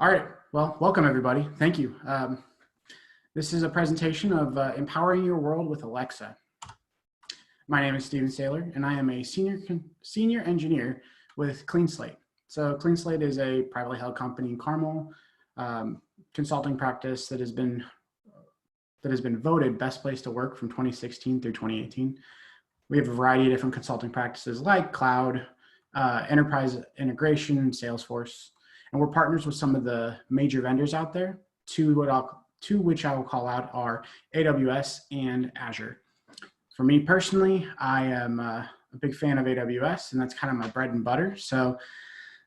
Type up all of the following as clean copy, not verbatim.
All right, well, welcome everybody. Thank you. This is a presentation of empowering your world with Alexa. My name is Steven Saylor, and I am a senior engineer with Clean Slate. So Clean Slate is a privately held company in Carmel, consulting practice that has been voted best place to work from 2016 through 2018. We have a variety of different consulting practices like cloud, enterprise integration, Salesforce, and we're partners with some of the major vendors out there, which I will call out are AWS and Azure. For me personally, I am a big fan of AWS, and that's kind of my bread and butter. So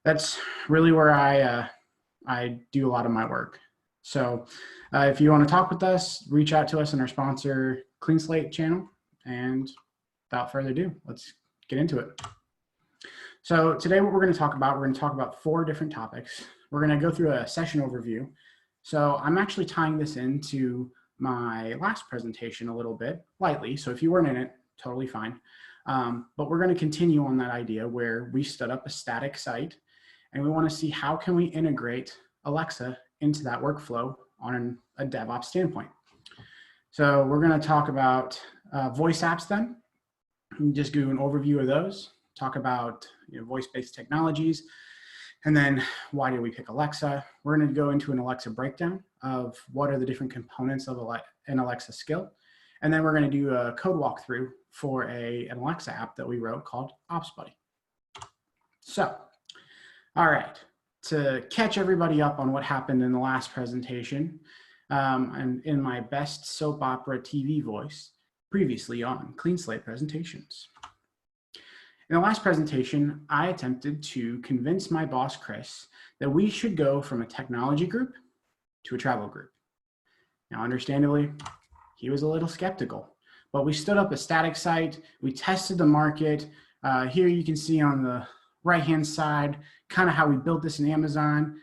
that's really where I do a lot of my work. So if you want to talk with us, reach out to us in our sponsor Clean Slate channel. And without further ado, let's get into it. So today what we're going to talk about 4 different topics. We're going to go through a session overview. So I'm actually tying this into my last presentation a little bit lightly. So if you weren't in it, totally fine. But we're going to continue on that idea where we stood up a static site and we want to see how can we integrate Alexa into that workflow on a DevOps standpoint. So we're going to talk about voice apps then, and just do an overview of those, talk about voice-based technologies, and then why did we pick Alexa? We're going to go into an Alexa breakdown of what are the different components of an Alexa skill. And then we're going to do a code walkthrough for an Alexa app that we wrote called OpsBuddy. So, all right, to catch everybody up on what happened in the last presentation, and in my best soap opera TV voice, previously on Clean Slate presentations. In the last presentation, I attempted to convince my boss, Chris, that we should go from a technology group to a travel group. Now, understandably, he was a little skeptical, but we stood up a static site. We tested the market. Here you can see on the right-hand side, kind of how we built this in Amazon.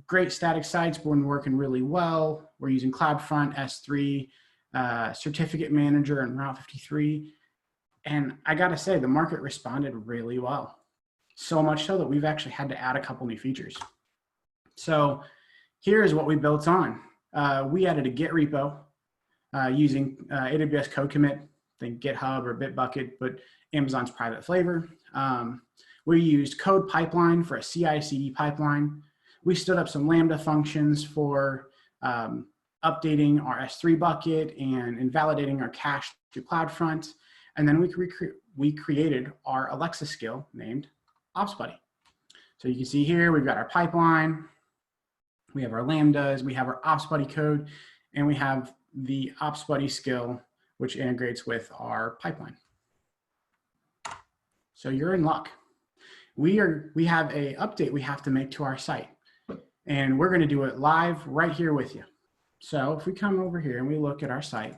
Great static sites, been working really well. We're using CloudFront, S3, Certificate Manager, and Route 53. And I gotta say, the market responded really well. So much so that we've actually had to add a couple new features. So here's what we built on. We added a Git repo using AWS Code Commit, think GitHub or Bitbucket, but Amazon's private flavor. We used Code Pipeline for a CI/CD pipeline. We stood up some Lambda functions for updating our S3 bucket and invalidating our cache through CloudFront. And then we created our Alexa skill named OpsBuddy. So you can see here, we've got our pipeline, we have our Lambdas, we have our OpsBuddy code, and we have the OpsBuddy skill, which integrates with our pipeline. So you're in luck. We have a update we have to make to our site, and we're gonna do it live right here with you. So if we come over here and we look at our site,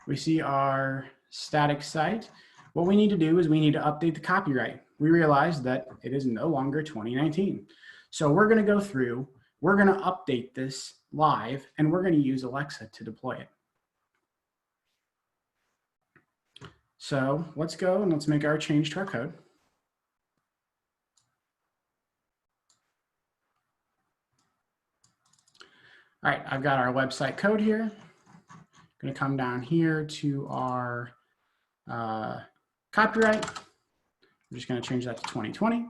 we see our static site. What we need to do is we need to update the copyright. We realize that it is no longer 2019. So we're going to go through, we're going to update this live, and we're going to use Alexa to deploy it. So let's go and let's make our change to our code. All right, I've got our website code here. Going to come down here to our copyright. I'm just going to change that to 2020.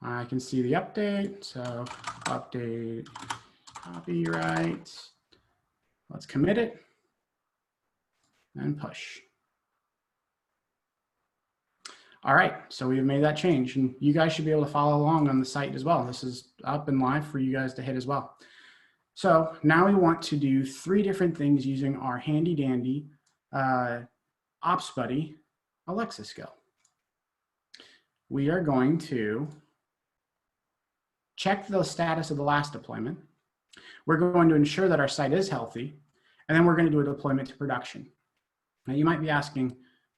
I can see the update. So update copyright. Let's commit it and push. All right, so we've made that change, and you guys should be able to follow along on the site as well. This is up and live for you guys to hit as well. So now we want to do 3 different things using our handy dandy OpsBuddy Alexa skill. We are going to check the status of the last deployment. We're going to ensure that our site is healthy, and then we're going to do a deployment to production. Now you might be asking,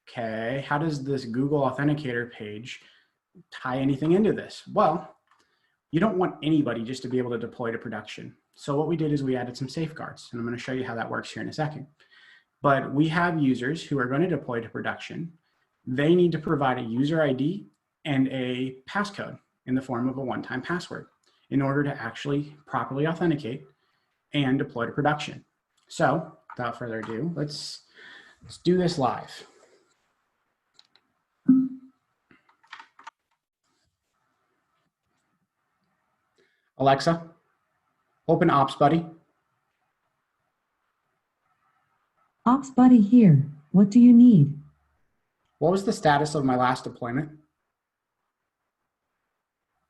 okay, how does this Google Authenticator page tie anything into this? Well, you don't want anybody just to be able to deploy to production. So what we did is we added some safeguards, and I'm going to show you how that works here in a second. But we have users who are going to deploy to production. They need to provide a user ID and a passcode in the form of a one-time password in order to actually properly authenticate and deploy to production. So without further ado, let's do this live. Alexa, open Ops Buddy. Ops Buddy here. What do you need? What was the status of my last deployment?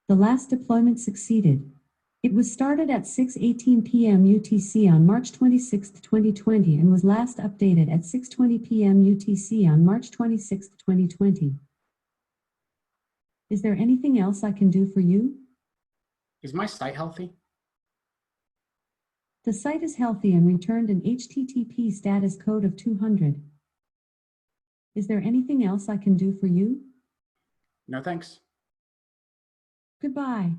The last deployment succeeded. It was started at 6:18 p.m. UTC on March 26, 2020 and was last updated at 6:20 p.m. UTC on March 26, 2020. Is there anything else I can do for you? Is my site healthy? The site is healthy and returned an HTTP status code of 200. Is there anything else I can do for you? No, thanks. Goodbye.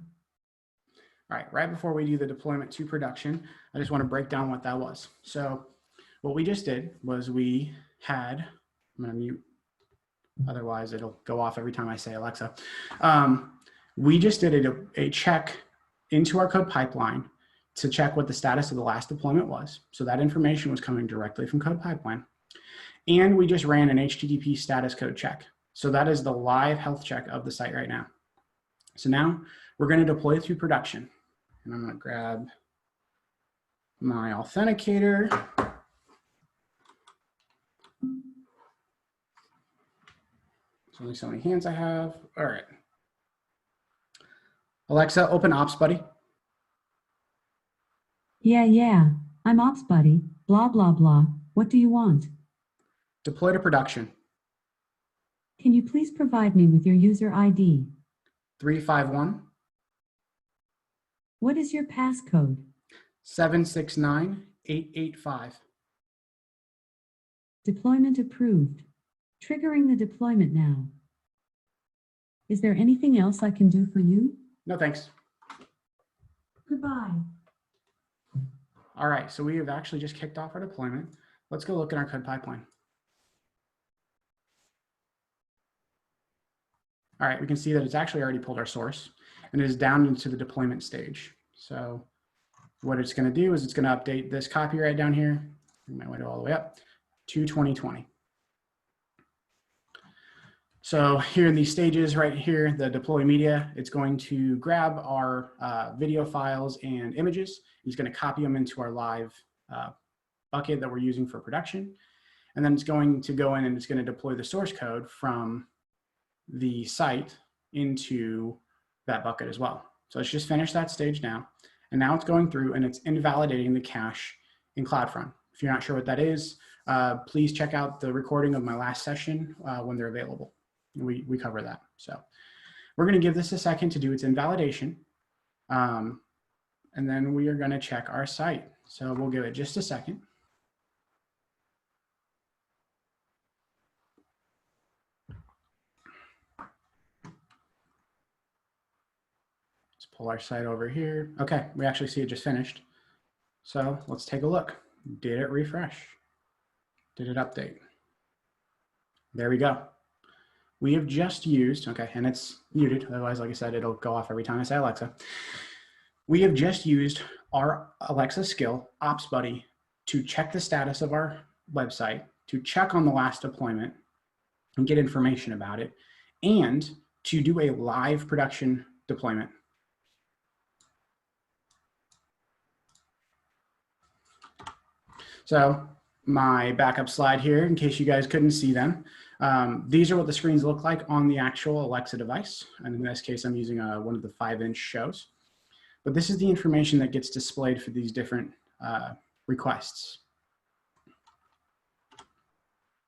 All right before we do the deployment to production, I just want to break down what that was. So what we just did was we had, I'm going to mute, otherwise it'll go off every time I say Alexa. We just did a check into our code pipeline to check what the status of the last deployment was. So that information was coming directly from code pipeline. And we just ran an HTTP status code check. So that is the live health check of the site right now. So now we're going to deploy through production. And I'm going to grab my authenticator. There's only so many hands I have. All right. Alexa, open Ops Buddy. Yeah. I'm Ops Buddy. Blah, blah, blah. What do you want? Deploy to production. Can you please provide me with your user ID? 351. What is your passcode? 769885. Deployment approved. Triggering the deployment now. Is there anything else I can do for you? No, thanks. Goodbye. All right, so we have actually just kicked off our deployment. Let's go look at our code pipeline. All right, we can see that it's actually already pulled our source and it is down into the deployment stage. So what it's going to do is it's going to update this copyright down here, bring my window all the way up to 2020. So here in these stages right here, the deploy media, it's going to grab our video files and images. It's going to copy them into our live bucket that we're using for production. And then it's going to go in and it's going to deploy the source code from the site into that bucket as well. So it's just finished that stage now. And now it's going through and it's invalidating the cache in CloudFront. If you're not sure what that is, please check out the recording of my last session when they're available. We cover that. So we're going to give this a second to do its invalidation. And then we are going to check our site. So we'll give it just a second. Let's pull our site over here. Okay, we actually see it just finished. So let's take a look. Did it refresh? Did it update? There we go. We have just used, okay, and it's muted. Otherwise, like I said, it'll go off every time I say Alexa. We have just used our Alexa skill, Ops Buddy, to check the status of our website, to check on the last deployment and get information about it, and to do a live production deployment. So my backup slide here, in case you guys couldn't see them. These are what the screens look like on the actual Alexa device. And in this case, I'm using one of the 5-inch shows. But this is the information that gets displayed for these different requests.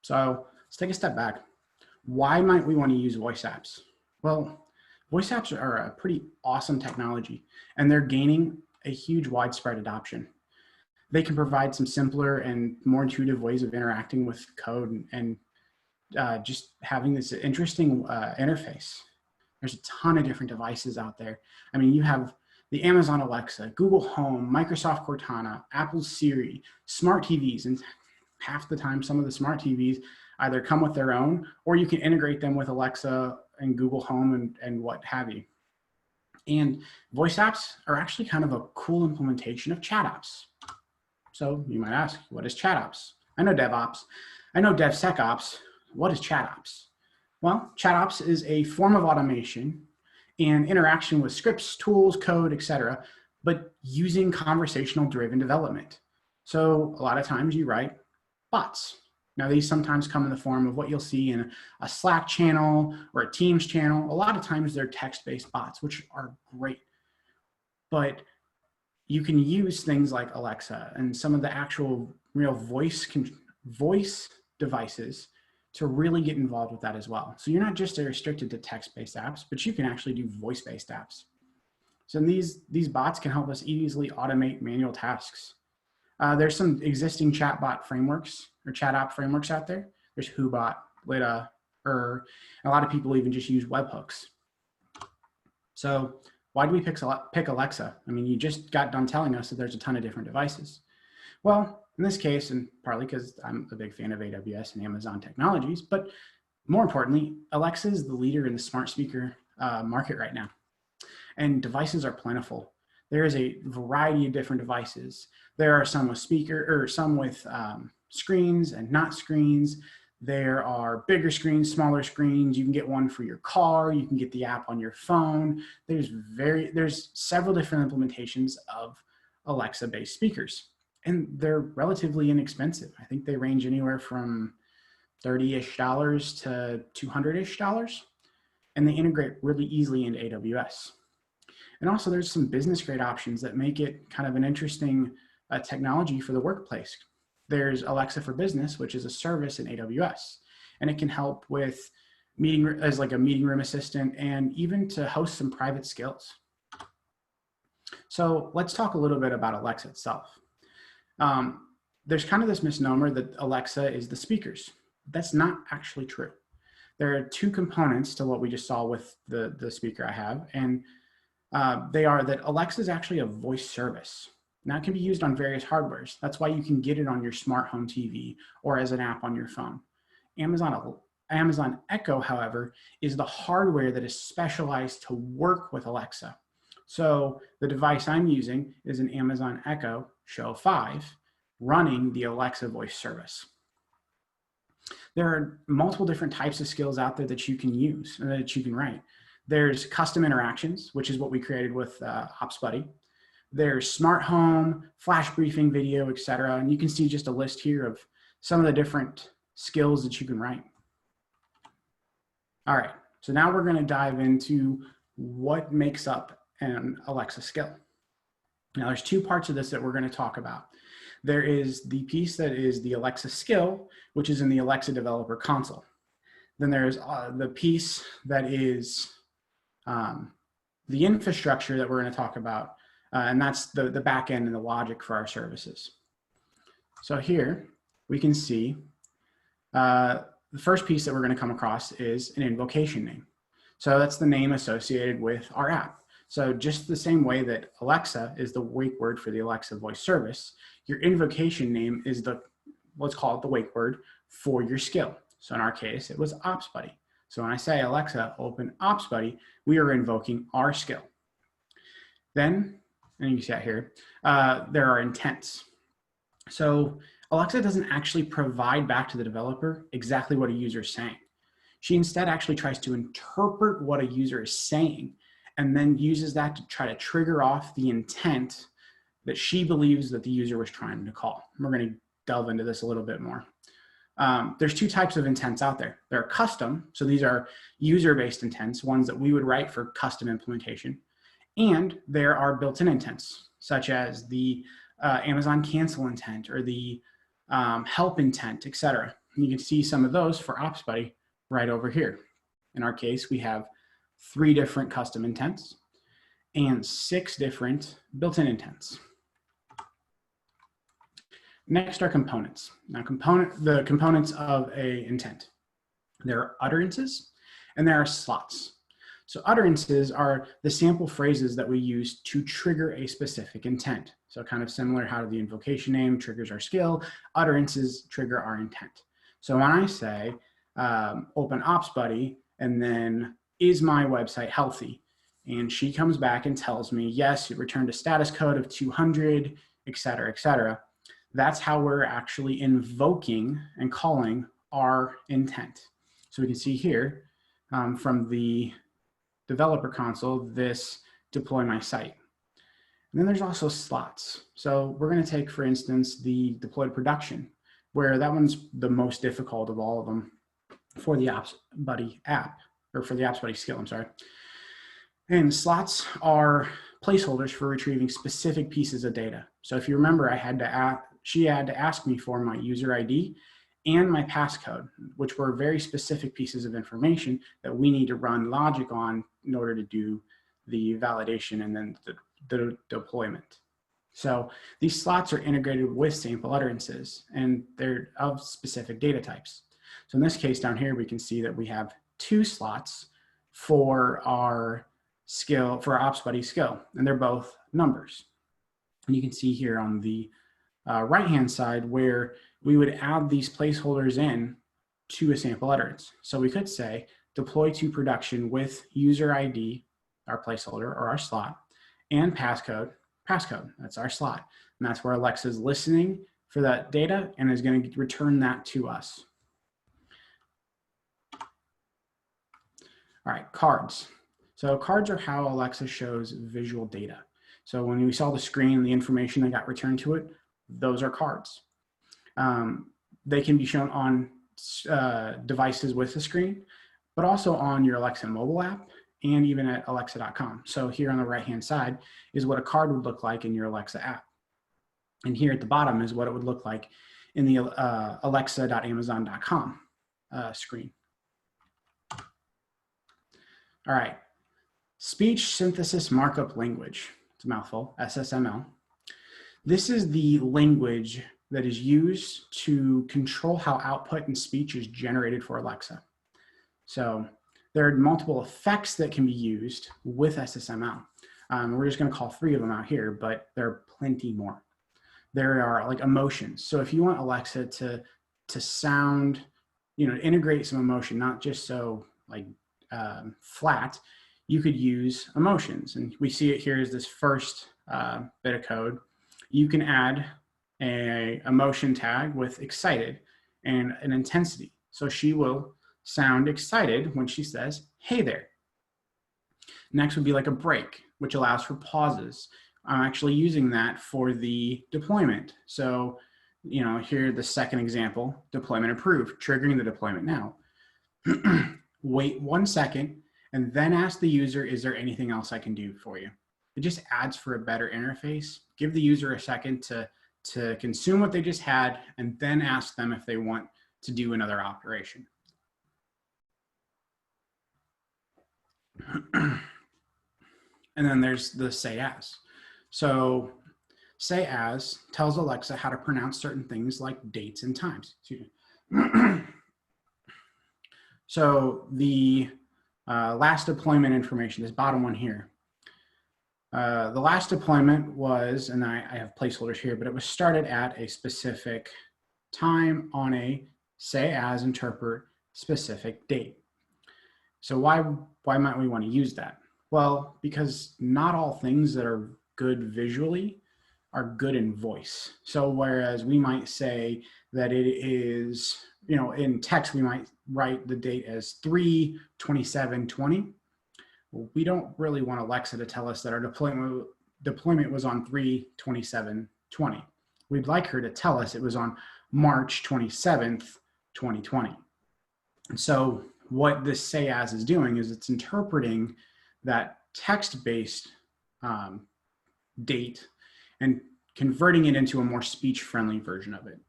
So let's take a step back. Why might we want to use voice apps? Well, voice apps are a pretty awesome technology, and they're gaining a huge widespread adoption. They can provide some simpler and more intuitive ways of interacting with code and just having this interesting interface. There's a ton of different devices out there. I mean, you have the Amazon Alexa, Google Home, Microsoft Cortana, Apple Siri, smart TVs, and half the time some of the smart TVs either come with their own or you can integrate them with Alexa and Google Home and what have you. And voice apps are actually kind of a cool implementation of chat apps. So you might ask, what is chat apps? I know DevOps, I know DevSecOps. What is chat apps? Well, chat apps is a form of automation and interaction with scripts, tools, code, etc., but using conversational driven development. So a lot of times you write bots. Now these sometimes come in the form of what you'll see in a Slack channel or a Teams channel. A lot of times they're text-based bots, which are great. But you can use things like Alexa and some of the actual real voice devices to really get involved with that as well. So you're not just restricted to text-based apps, but you can actually do voice-based apps. So these bots can help us easily automate manual tasks. There's some existing chatbot frameworks or chat app frameworks out there. There's Whobot, Lita, and a lot of people even just use webhooks. So why do we pick Alexa? I mean, you just got done telling us that there's a ton of different devices. Well, in this case, and partly because I'm a big fan of AWS and Amazon technologies, but more importantly, Alexa is the leader in the smart speaker market right now. And devices are plentiful. There is a variety of different devices. There are some with screens and not screens. There are bigger screens, smaller screens. You can get one for your car. You can get the app on your phone. There's several different implementations of Alexa-based speakers, and they're relatively inexpensive. I think they range anywhere from $30-ish to $200-ish, and they integrate really easily into AWS. And also there's some business grade options that make it kind of an interesting technology for the workplace. There's Alexa for Business, which is a service in AWS, and it can help with as like a meeting room assistant and even to host some private skills. So let's talk a little bit about Alexa itself. There's kind of this misnomer that Alexa is the speakers. That's not actually true. There are two components to what we just saw with the speaker I have, and they are that Alexa is actually a voice service. Now it can be used on various hardwares. That's why you can get it on your smart home TV or as an app on your phone. Amazon Echo, however, is the hardware that is specialized to work with Alexa. So the device I'm using is an Amazon Echo Show 5 running the Alexa voice service. There are multiple different types of skills out there that you can use and that you can write. There's custom interactions, which is what we created with OpsBuddy. There's smart home, flash briefing video, etc. And you can see just a list here of some of the different skills that you can write. All right, so now we're going to dive into what makes up an Alexa skill. Now there's two parts of this that we're going to talk about. There is the piece that is the Alexa skill, which is in the Alexa developer console. Then there's the piece that is the infrastructure that we're going to talk about, and that's the back end and the logic for our services. So here we can see the first piece that we're going to come across is an invocation name. So that's the name associated with our app. So just the same way that Alexa is the wake word for the Alexa voice service, your invocation name is let's call it the wake word for your skill. So in our case, it was OpsBuddy. So when I say Alexa, open OpsBuddy, we are invoking our skill. Then, and you can see that here, there are intents. So Alexa doesn't actually provide back to the developer exactly what a user is saying. She instead actually tries to interpret what a user is saying and then uses that to try to trigger off the intent that she believes that the user was trying to call. We're going to delve into this a little bit more. There's two types of intents out there. There are custom, so these are user-based intents, ones that we would write for custom implementation. And there are built-in intents, such as the Amazon cancel intent or the help intent, etc. And you can see some of those for OpsBuddy right over here. In our case, we have 3 different custom intents and 6 different built-in intents. Next are components. Now, the components of an intent. There are utterances and there are slots. So utterances are the sample phrases that we use to trigger a specific intent. So kind of similar how the invocation name triggers our skill, utterances trigger our intent. So when I say open OpsBuddy and then is my website healthy? And she comes back and tells me, yes, it returned a status code of 200, et cetera, et cetera. That's how we're actually invoking and calling our intent. So we can see here from the developer console, this deploy my site. And then there's also slots. So we're going to take, for instance, the deployed production, where that one's the most difficult of all of them for the Apps Buddy app, or for the Apps Buddy skill, I'm sorry. And slots are placeholders for retrieving specific pieces of data. So if you remember, she had to ask me for my user ID and my passcode, which were very specific pieces of information that we need to run logic on in order to do the validation and then the deployment. So these slots are integrated with sample utterances, and they're of specific data types. So in this case down here, we can see that we have 2 slots for our skill, for our Ops Buddy skill, and they're both numbers. And you can see here on the right-hand side where we would add these placeholders in to a sample utterance. So we could say deploy to production with user ID, our placeholder or our slot, and passcode, that's our slot. And that's where Alexa is listening for that data and is going to return that to us. All right, cards. So cards are how Alexa shows visual data. So when we saw the screen, the information that got returned to it, those are cards. They can be shown on devices with the screen, but also on your Alexa mobile app and even at alexa.com. So here on the right-hand side is what a card would look like in your Alexa app. And here at the bottom is what it would look like in the alexa.amazon.com screen. All right, speech synthesis markup language. It's a mouthful, SSML. This is the language that is used to control how output and speech is generated for Alexa. So there are multiple effects that can be used with SSML. We're just going to call 3 of them out here, but there are plenty more. There are like emotions. So if you want Alexa to sound, integrate some emotion, not just so like flat, you could use emotions. And we see it here as this first bit of code. You can add a emotion tag with excited and an intensity. So she will sound excited when she says, hey there. Next would be like a break, which allows for pauses. I'm actually using that for the deployment. So, here the second example, deployment approved, triggering the deployment now. Wait 1 second and then ask the user, is there anything else I can do for you? It just adds for a better interface. Give the user a second to consume what they just had and then ask them if they want to do another operation. And then there's the say as. So say as tells Alexa how to pronounce certain things like dates and times. So the last deployment information, this bottom one here. The last deployment was, and I have placeholders here, but it was started at a specific time on a say as interpret specific date. So why might we want to use that? Well, because not all things that are good visually are good in voice. So whereas we might say that it is, in text, we might write the date as 3/27/20. Well, we don't really want Alexa to tell us that our deployment was on 3/27/20. We'd like her to tell us it was on March 27th, 2020. And so what this say as is doing is it's interpreting that text-based date and converting it into a more speech-friendly version of it.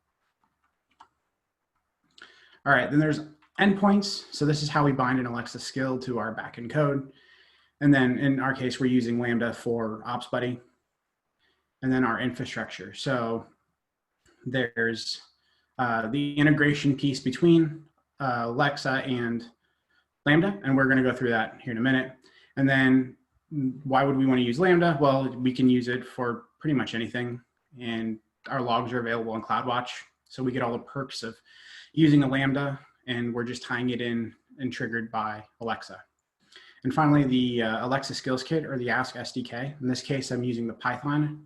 All right, then there's endpoints. So this is how we bind an Alexa skill to our backend code. And then in our case, we're using Lambda for Ops Buddy. And then our infrastructure. So there's the integration piece between Alexa and Lambda, and we're going to go through that here in a minute. And then why would we want to use Lambda? Well, we can use it for pretty much anything, and our logs are available on CloudWatch. So we get all the perks of using a Lambda, and we're just tying it in and triggered by Alexa. And finally, the Alexa Skills Kit or the Ask SDK. In this case, I'm using the Python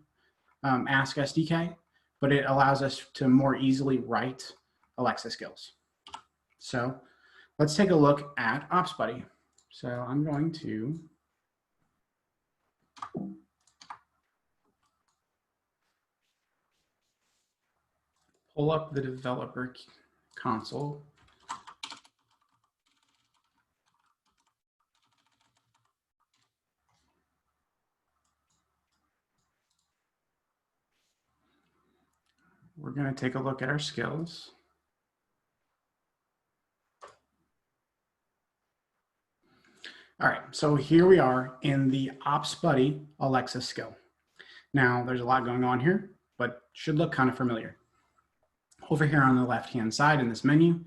Ask SDK, but it allows us to more easily write Alexa skills. So let's take a look at OpsBuddy. So I'm going to pull up the developer console. We're going to take a look at our skills. All right, so here we are in the OpsBuddy Alexa skill. Now, there's a lot going on here, but should look kind of familiar. Over here on the left-hand side in this menu,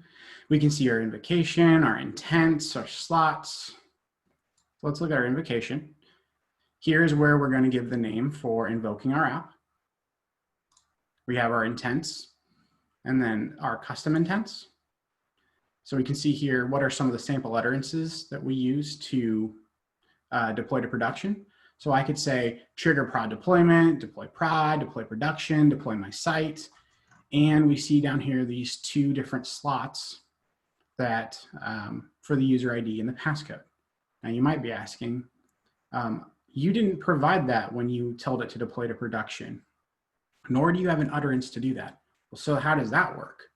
we can see our invocation, our intents, our slots. So let's look at our invocation. Here's where we're going to give the name for invoking our app. We have our intents and then our custom intents. So we can see here what are some of the sample utterances that we use to deploy to production. So I could say trigger prod deployment, deploy prod, deploy production, deploy my site. And we see down here these two different slots that for the user ID and the passcode. Now you might be asking, you didn't provide that when you told it to deploy to production, nor do you have an utterance to do that. Well, so how does that work?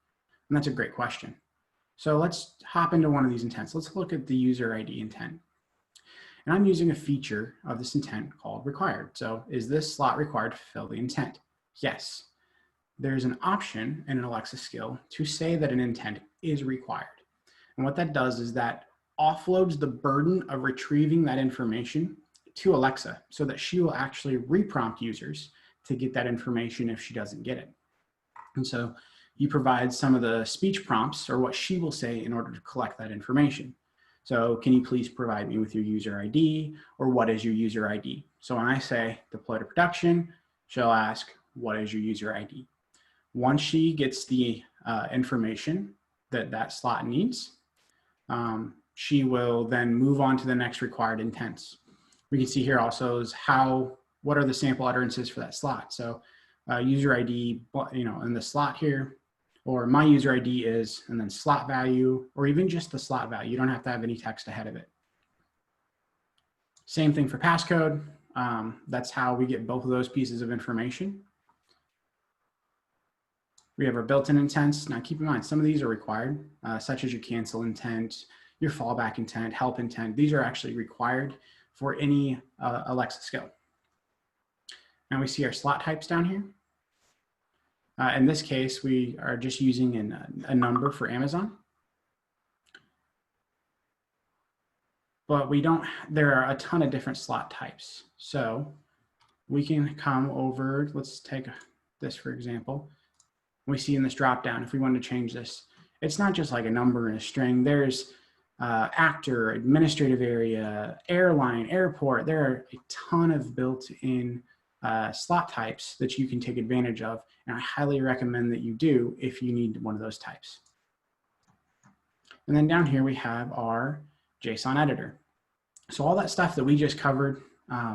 And that's a great question. So let's hop into one of these intents. Let's look at the user ID intent. And I'm using a feature of this intent called required. So is this slot required to fulfill the intent? Yes. There's an option in an Alexa skill to say that an intent is required. And what that does is that offloads the burden of retrieving that information to Alexa so that she will actually reprompt users to get that information if she doesn't get it. And so you provide some of the speech prompts or what she will say in order to collect that information. So can you please provide me with your user ID, or what is your user ID? So when I say deploy to production, she'll ask, what is your user ID? Once she gets the information that that slot needs, she will then move on to the next required intents. We can see here also is what are the sample utterances for that slot? So user ID, in the slot here, or my user ID is, and then slot value, or even just the slot value. You don't have to have any text ahead of it. Same thing for passcode. That's how we get both of those pieces of information. We have our built-in intents. Now keep in mind, some of these are required, such as your cancel intent, your fallback intent, help intent. These are actually required for any Alexa skill. Now we see our slot types down here. In this case, we are just using a number for Amazon. But there are a ton of different slot types. So we can come over, let's take this for example. We see in this dropdown, if we want to change this, it's not just like a number and a string. There's actor, administrative area, airline, airport. There are a ton of built-in slot types that you can take advantage of. And I highly recommend that you do if you need one of those types. And then down here we have our JSON editor. So all that stuff that we just covered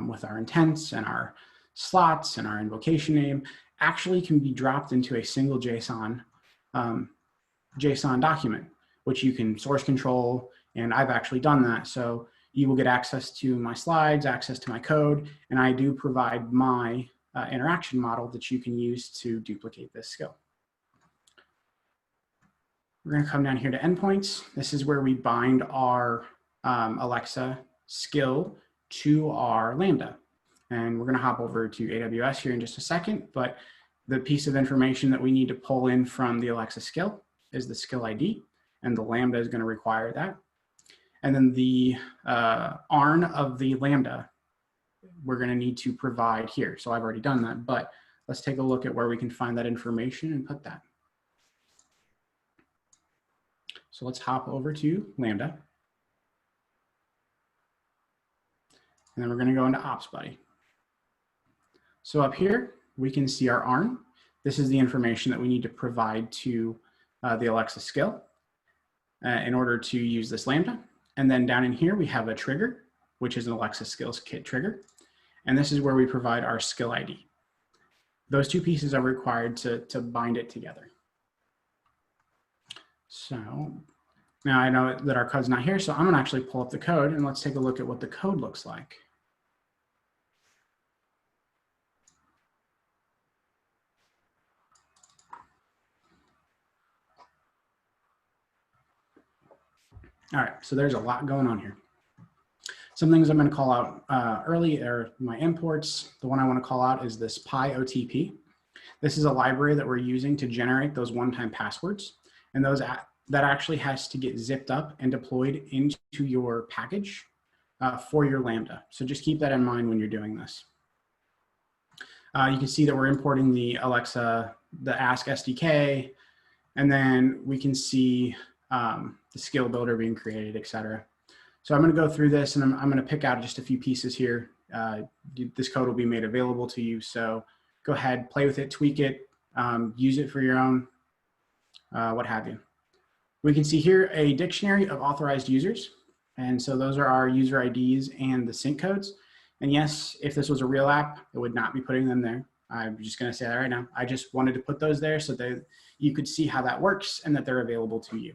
with our intents and our slots and our invocation name actually can be dropped into a single JSON document, which you can source control. And I've actually done that. So you will get access to my slides, access to my code, and I do provide my interaction model that you can use to duplicate this skill. We're going to come down here to endpoints. This is where we bind our Alexa skill to our Lambda. And we're going to hop over to AWS here in just a second, but the piece of information that we need to pull in from the Alexa skill is the skill ID, and the Lambda is going to require that. And then the ARN of the Lambda, we're going to need to provide here. So I've already done that, but let's take a look at where we can find that information and put that. So let's hop over to Lambda. And then we're going to go into OpsBuddy. So up here, we can see our ARN. This is the information that we need to provide to the Alexa skill in order to use this Lambda. And then down in here, we have a trigger. which is an Alexa Skills Kit trigger. And this is where we provide our skill ID. Those two pieces are required to bind it together. So now I know that our code's not here, so I'm gonna actually pull up the code and let's take a look at what the code looks like. All right, so there's a lot going on here. Some things I'm going to call out early are my imports. The one I want to call out is this PyOTP. This is a library that we're using to generate those one-time passwords. And that actually has to get zipped up and deployed into your package for your Lambda. So just keep that in mind when you're doing this. You can see that we're importing the Alexa, the Ask SDK, and then we can see the skill builder being created, etc. So I'm going to go through this and I'm going to pick out just a few pieces here. This code will be made available to you. So go ahead, play with it, tweak it, use it for your own, what have you. We can see here a dictionary of authorized users. And so those are our user IDs and the sync codes. And yes, if this was a real app, it would not be putting them there. I'm just going to say that right now. I just wanted to put those there so that you could see how that works and that they're available to you.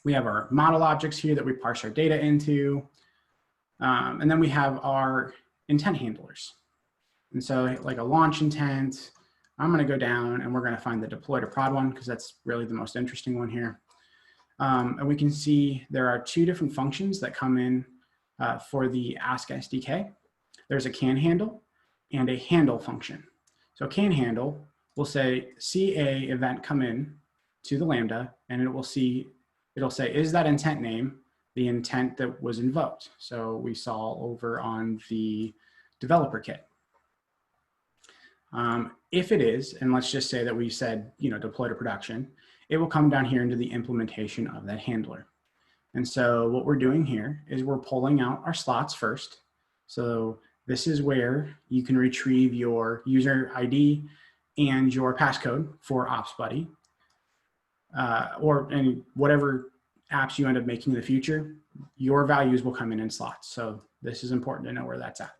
We have our model objects here that we parse our data into. And then we have our intent handlers. And so like a launch intent, I'm going to go down and we're going to find the deploy to prod one because that's really the most interesting one here. And we can see there are two different functions that come in for the Ask SDK. There's a can handle and a handle function. So can handle will say, see a event come in to the Lambda, and it'll say, is that intent name the intent that was invoked? So we saw over on the developer kit. If it is, and let's just say that we said, deploy to production, it will come down here into the implementation of that handler. And so what we're doing here is we're pulling out our slots first. So this is where you can retrieve your user ID and your passcode for OpsBuddy, or any whatever apps you end up making in the future, your values will come in slots. So this is important to know where that's at.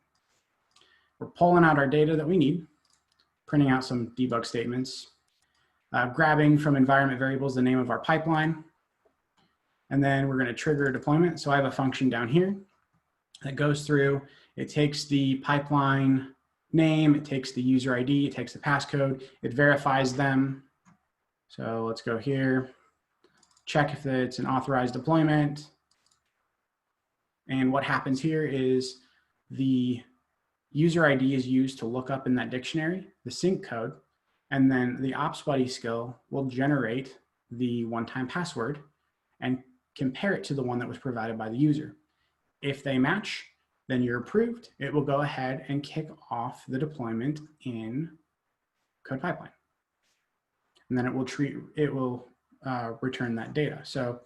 We're pulling out our data that we need, printing out some debug statements, grabbing from environment variables the name of our pipeline, and then we're going to trigger a deployment. So I have a function down here that goes through, it takes the pipeline name, it takes the user ID, it takes the passcode, it verifies them. So let's go here, check if it's an authorized deployment. And what happens here is the user ID is used to look up in that dictionary, the sync code, and then the OpsBuddy skill will generate the one-time password and compare it to the one that was provided by the user. If they match, then you're approved. It will go ahead and kick off the deployment in Code Pipeline. And then it will return that data. So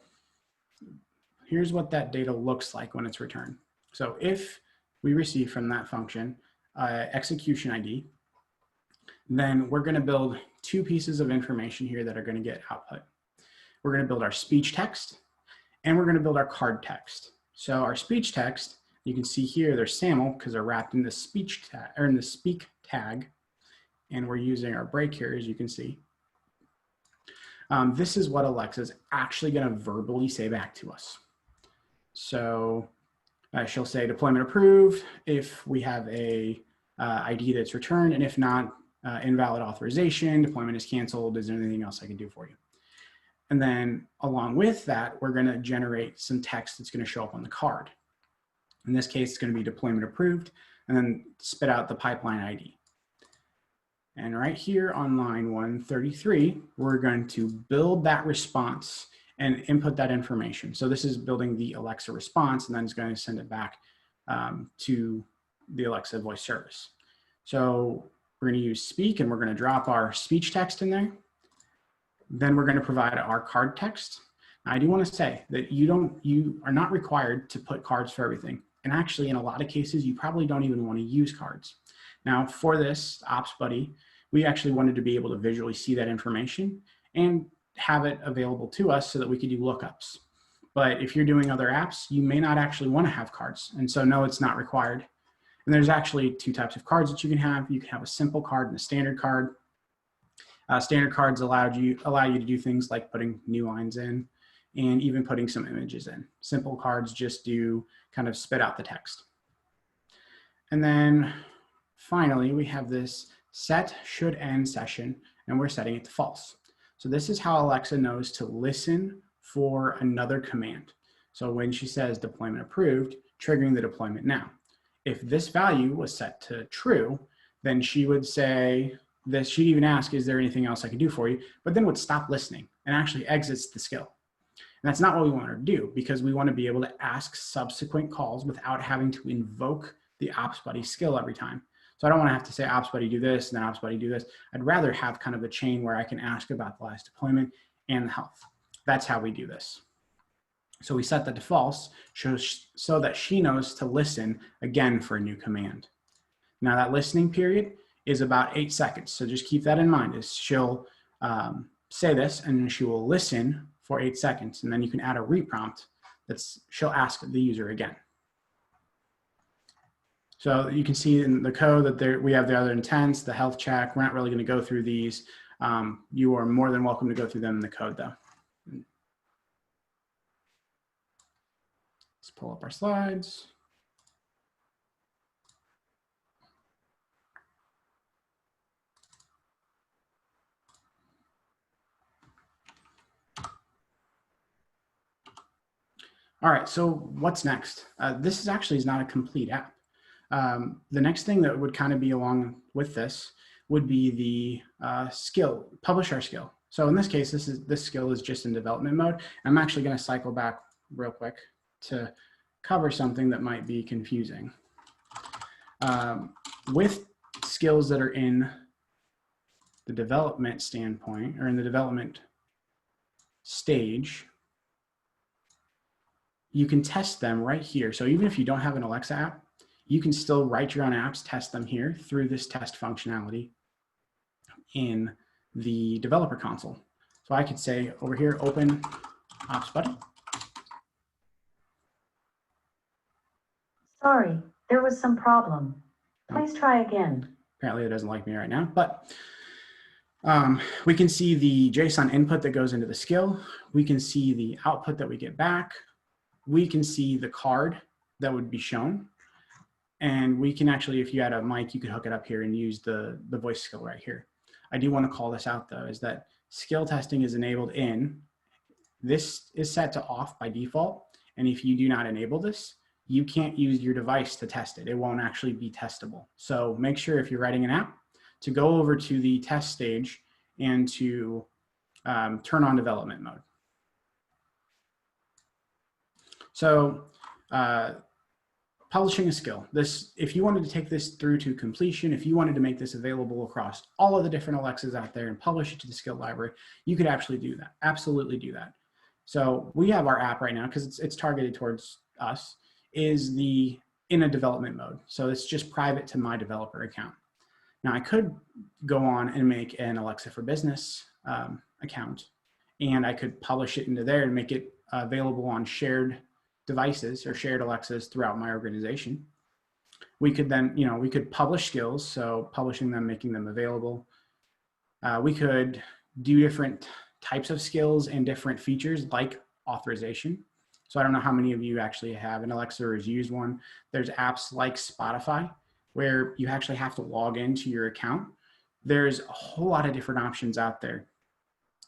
here's what that data looks like when it's returned. So if we receive from that function execution ID, then we're going to build two pieces of information here that are going to get output. We're going to build our speech text and we're going to build our card text. So our speech text, you can see here they're SAML because they're wrapped in the speech tag or in the speak tag, and we're using our break here, as you can see. This is what Alexa is actually going to verbally say back to us. So she'll say deployment approved if we have a ID that's returned, and if not, invalid authorization, deployment is canceled. Is there anything else I can do for you? And then along with that, we're going to generate some text that's going to show up on the card. In this case, it's going to be deployment approved, and then spit out the pipeline ID. And right here on line 133, we're going to build that response and input that information. So this is building the Alexa response, and then it's going to send it back to the Alexa voice service. So we're going to use speak, and we're going to drop our speech text in there. Then we're going to provide our card text. Now, I do want to say that you are not required to put cards for everything. And actually, in a lot of cases, you probably don't even want to use cards. Now, for this OpsBuddy, we actually wanted to be able to visually see that information and have it available to us so that we could do lookups. But if you're doing other apps, you may not actually want to have cards. And so no, it's not required. And there's actually two types of cards that you can have. You can have a simple card and a standard card. Standard cards allow you to do things like putting new lines in and even putting some images in. Simple cards just do kind of spit out the text. And then finally, we have this set should end session, and we're setting it to false. So this is how Alexa knows to listen for another command. So when she says deployment approved, triggering the deployment now. If this value was set to true, then she would say this, she'd even ask, is there anything else I can do for you? But then would stop listening and actually exits the skill. And that's not what we want her to do, because we want to be able to ask subsequent calls without having to invoke the Ops Buddy skill every time. So I don't want to have to say Ops Buddy do this and then Ops Buddy do this. I'd rather have kind of a chain where I can ask about the last deployment and the health. That's how we do this. So we set that to false so that she knows to listen again for a new command. Now that listening period is about 8 seconds. So just keep that in mind. Is she'll say this and then she will listen for 8 seconds. And then you can add a reprompt she'll ask the user again. So you can see in the code that we have the other intents, the health check. We're not really going to go through these. You are more than welcome to go through them in the code though. Let's pull up our slides. All right, so what's next? This is not a complete app. The next thing that would kind of be along with this would be the skill, publish our skill. So in this case, this skill is just in development mode. I'm actually going to cycle back real quick to cover something that might be confusing. With skills that are in the development standpoint or in the development stage, you can test them right here. So even if you don't have an Alexa app, you can still write your own apps, test them here through this test functionality in the developer console. So I could say over here, open Ops Buddy. Sorry, there was some problem. Please try again. Apparently it doesn't like me right now, but we can see the JSON input that goes into the skill. We can see the output that we get back. We can see the card that would be shown. And we can actually, if you had a mic, you could hook it up here and use the voice skill right here. I do want to call this out though, is that skill testing is enabled in. This is set to off by default. And if you do not enable this, you can't use your device to test it. It won't actually be testable. So make sure if you're writing an app to go over to the test stage and to turn on development mode. So publishing a skill. If you wanted to take this through to completion, if you wanted to make this available across all of the different Alexas out there and publish it to the skill library, you could actually do that, absolutely do that. So we have our app right now, because it's targeted towards us, is in a development mode. So it's just private to my developer account. Now I could go on and make an Alexa for Business account, and I could publish it into there and make it available on shared devices or shared Alexas throughout my organization. We could then, we could publish skills. So publishing them, making them available. We could do different types of skills and different features like authorization. So I don't know how many of you actually have an Alexa or has used one. There's apps like Spotify where you actually have to log into your account. There's a whole lot of different options out there.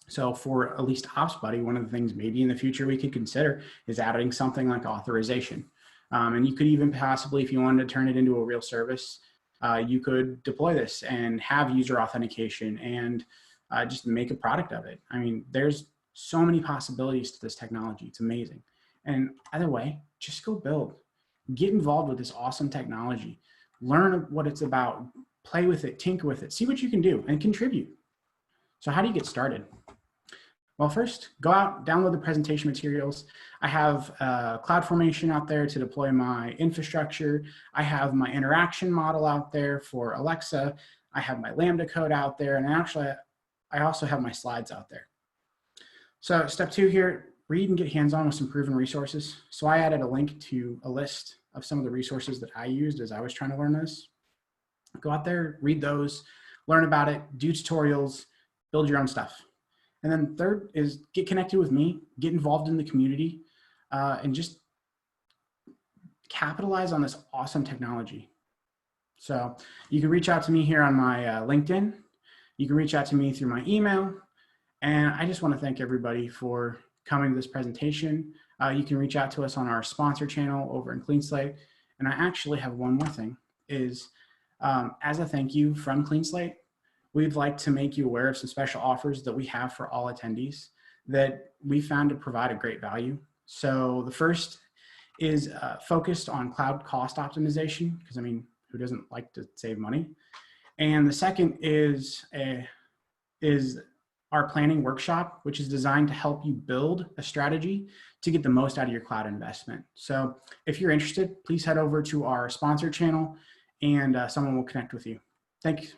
So for at least Ops Buddy, one of the things maybe in the future we could consider is adding something like authorization. And you could even possibly, if you wanted to turn it into a real service, you could deploy this and have user authentication and just make a product of it. I mean, there's so many possibilities to this technology. It's amazing. And either way, just go build. Get involved with this awesome technology. Learn what it's about. Play with it, tinker with it, see what you can do, and contribute. So how do you get started? Well, first, go out, download the presentation materials. I have CloudFormation out there to deploy my infrastructure. I have my interaction model out there for Alexa. I have my Lambda code out there. And actually, I also have my slides out there. So step 2 here, read and get hands-on with some proven resources. So I added a link to a list of some of the resources that I used as I was trying to learn this. Go out there, read those, learn about it, do tutorials, build your own stuff. And then third is get connected with me, get involved in the community, and just capitalize on this awesome technology. So you can reach out to me here on my LinkedIn. You can reach out to me through my email. And I just want to thank everybody for coming to this presentation. You can reach out to us on our sponsor channel over in Clean Slate. And I actually have one more thing is as a thank you from Clean Slate, we'd like to make you aware of some special offers that we have for all attendees that we found to provide a great value. So the first is focused on cloud cost optimization, because I mean, who doesn't like to save money? And the second is our planning workshop, which is designed to help you build a strategy to get the most out of your cloud investment. So if you're interested, please head over to our sponsor channel and someone will connect with you. Thank you.